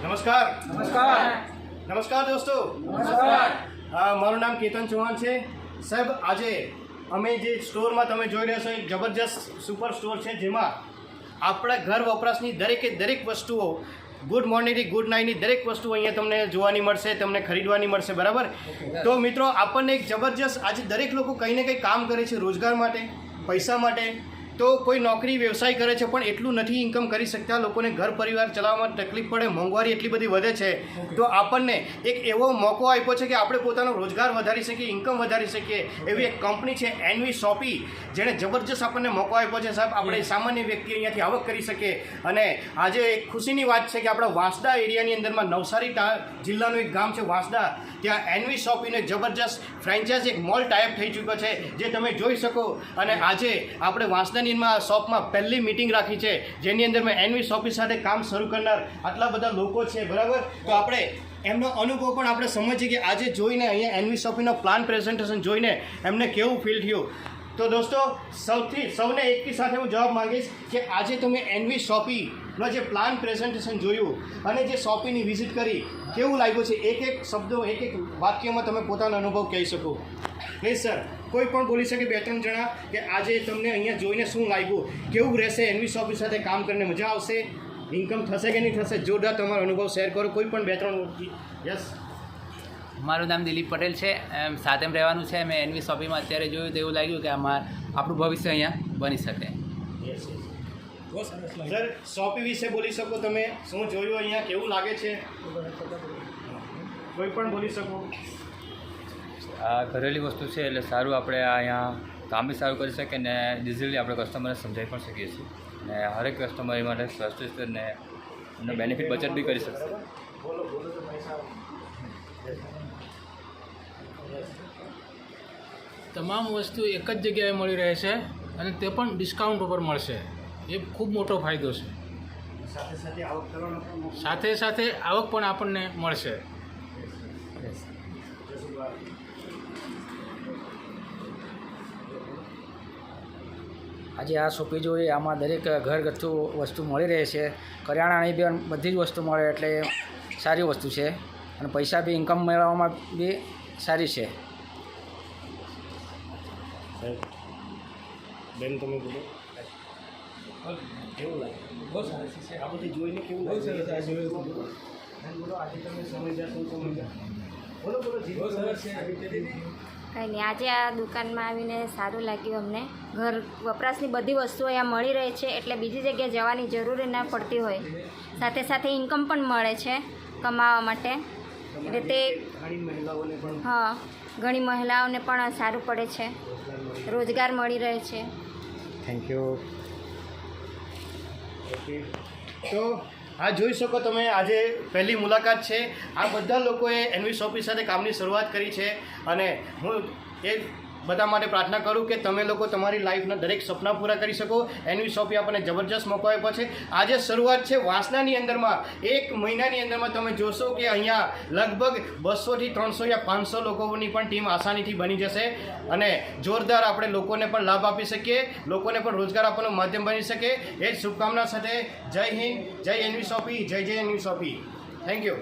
નમસ્કાર નમસ્કાર નમસ્કાર દોસ્તો, નમસ્કાર મારું નામ કેતન ચૌહાણ છે. સાહેબ, આજે અમે જે સ્ટોરમાં તમે જોઈ રહ્યા છો એક જબરજસ્ત સુપર સ્ટોર છે, જેમાં આપણા ઘર વપરાશની દરેકે દરેક વસ્તુઓ, ગુડ મોર્નિંગથી ગુડ નાઇટની દરેક વસ્તુ અહીંયા તમને જોવાની મળશે, તમને ખરીદવાની મળશે. બરાબર? તો મિત્રો, આપણને એક જબરજસ્ત, આજે દરેક લોકો કંઈ ને કંઈ કામ કરે છે રોજગાર માટે, પૈસા માટે. તો કોઈ નોકરી વ્યવસાય કરે છે પણ એટલું નથી ઇન્કમ કરી શકતા, લોકોને ઘર પરિવાર ચલાવવામાં તકલીફ પડે, મોંઘવારી એટલી બધી વધે છે. તો આપણને એક એવો મોકો આપ્યો છે કે આપણે પોતાનો રોજગાર વધારી શકીએ, ઇન્કમ વધારી શકીએ. એવી એક કંપની છે એનવી શોપી, જેણે જબરજસ્ત આપણને મોકો આપ્યો છે. સાહેબ, આપણે સામાન્ય વ્યક્તિ અહીંયાથી આવક કરી શકીએ. અને આજે એક ખુશીની વાત છે કે આપણા વાંસદા એરિયાની અંદરમાં, નવસારી જિલ્લાનું એક ગામ છે વાંસદા, ત્યાં એનવી શોપીનો જબરજસ્ત ફ્રેન્ચાઇઝ એક મોલ ટાઈપ થઈ ચૂક્યો છે, જે તમે જોઈ શકો. અને આજે આપણે વાંસદાની શોપમાં પહેલી મીટિંગ રાખી છે, જેની અંદર મેં એનવી શોપી સાથે કામ શરૂ કરનાર આટલા બધા લોકો છે. બરાબર? તો આપણે એમનો અનુભવ પણ આપણે સમજીએ કે આજે જોઈને અહીંયા એનવી શોપીનો પ્લાન પ્રેઝન્ટેશન જોઈને એમને કેવું ફીલ થયું. તો દોસ્તો, સૌને એકી સાથે હું જવાબ માંગીશ કે આજે તમે એનવી શોપીનો જે પ્લાન પ્રેઝન્ટેશન જોયું અને જે શોપીની વિઝિટ કરી, કેવું લાગ્યું છે? એક એક શબ્દો, એક એક વાક્યમાં તમે પોતાનો અનુભવ કહી શકો. પ્લીઝ સર, કોઈ પણ બોલી શકે, 2-3 જણા, કે આજે તમને અહીંયા જોઈને શું લાગ્યું, કેવું રહેશે, એનવી શોપી સાથે કામ કરીને મજા આવશે, ઇન્કમ થશે કે નહીં થશે? જોરદાર તમારો અનુભવ શેર કરો, કોઈ પણ 2-3. યસ. મારું નામ દિલીપ પટેલ છે. સાથે રહેવાનું છે. મેં એનવી શોપીમાં અત્યારે જોયું તો એવું લાગ્યું કે આપણું ભવિષ્ય અહીંયા બની શકે. સર, શોપી વિશે બોલી શકો તમે, શું જોયું અહીંયા, કેવું લાગે છે? કોઈ પણ બોલી શકો. આ ઘરેલી વસ્તુ છે એટલે સારું, આપણે અહીંયા કામ બી સારું કરી શકીએ ને ઇઝીલી આપણે કસ્ટમરને સમજાવી પણ શકીએ છીએ. ને હરેક કસ્ટમર માટે સસ્તું છે ને એનો બેનિફિટ બચત બી કરી શકશે. તમામ વસ્તુ એક જ જગ્યાએ મળી રહે છે અને તે પણ ડિસ્કાઉન્ટ ઉપર મળશે. એ ખૂબ મોટો ફાયદો છે. સાથે સાથે આવક પણ આપણને મળશે. આજે આ શોપી જોઈએ, આમાં દરેક ઘરગથ્થુ વસ્તુ મળી રહે છે. કરિયાણાની બી બધી જ વસ્તુ મળે એટલે સારી વસ્તુ છે. અને પૈસા બી ઇન્કમ મેળવવામાં બી સારી છે. બેન, તમે બોલો. કેવું લાગે? બહુ સરસ છે. આ બધી જોઈને કેવું લાગે? બોલો, આજે તમે સમજ્યા, શું સમજ્યા? બોલો બોલો. બહુ સરસ છે. કંઈ નહીં, આજે આ દુકાનમાં આવીને સારું લાગ્યું અમને. ઘર વપરાશની બધી વસ્તુઓ અહીંયા મળી રહે છે, એટલે બીજી જગ્યાએ જવાની જરૂર ના પડતી હોય. સાથે સાથે ઇન્કમ પણ મળે છે કમાવા માટે. એટલે તે હા, ઘણી મહિલાઓને પણ સારું પડે છે, રોજગાર મળી રહે છે. Thank you. ઓકે, તો આ જોઈ શકો તમે, આજે પહેલી મુલાકાત છે. આ બધા લોકોએ એનવી શોપી સાથે કામની શરૂઆત કરી છે. અને હું એ બધા માટે પ્રાર્થના કરું કે તમે લોકો તમારી લાઈફના દરેક સપના પૂરા કરી શકો. એનવી શોપી આપણને જબરજસ્ત મોકો આપ્યો છે. આજે શરૂઆત છે વાંસદાની અંદરમાં. 1 મહિનાની અંદરમાં તમે જોશો કે અહીંયા લગભગ 200 થી 300 યા 500 લોકોની પણ ટીમ આસાનીથી બની જશે. અને જોરદાર આપણે લોકોને પણ લાભ આપી શકીએ, લોકોને પણ રોજગાર આપવાનું માધ્યમ બની શકે. એ જ શુભકામના સાથે જય હિન્દ, જય એનવી શોપી, જય એનવી શોપી. Thank you.